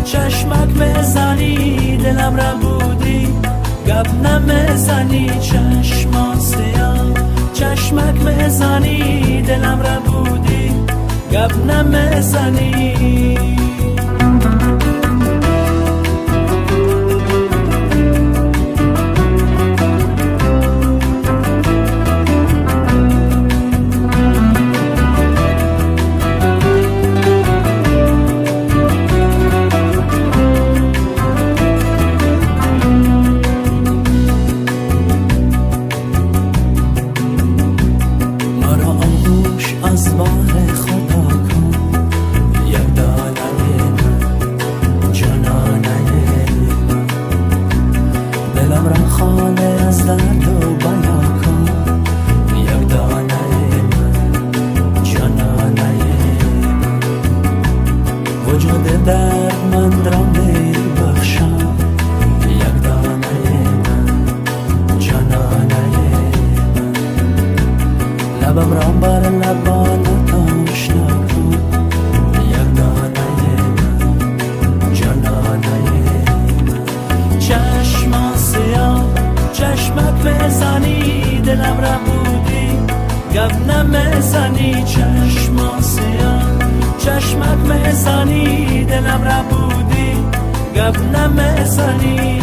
چشمک بزنی دلم را بودی گپ نمیزنی چشما سیاه چشمک بزنی دلم را بودی گپ نمیزنی از بار خدا کن یک دانه من جانانه من دلم را خاله از درد و بلا کن یک دانه من جانانه من وجود درد من را می بخشم یک دانه من جانانه من لبم را بر لبان تاشنا کن یک دانه من جانانه من چشما سیاه چشمک بزنی دلم را بودی گپ نمیزنی چشما سیاه چشمک بزنی دلم را بودی گپ نمیزنی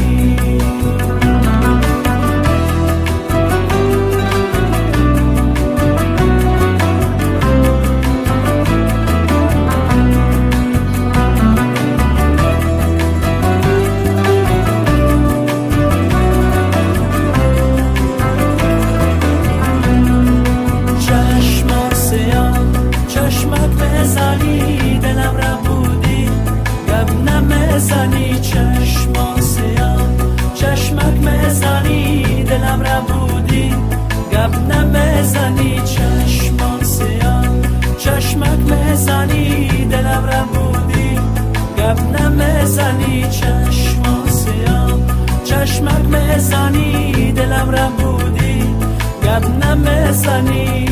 چشمک بزنی دلم را بودی گپ نمیزنی چشما سیاه چشمک بزنی دلم را بودی گپ نمیزنی چشما سیاه چشمک بزنی دلم را بودی گپ نمیزنی چشما سیاه چشمک بزنی دلم را بودی گپ نمیزنی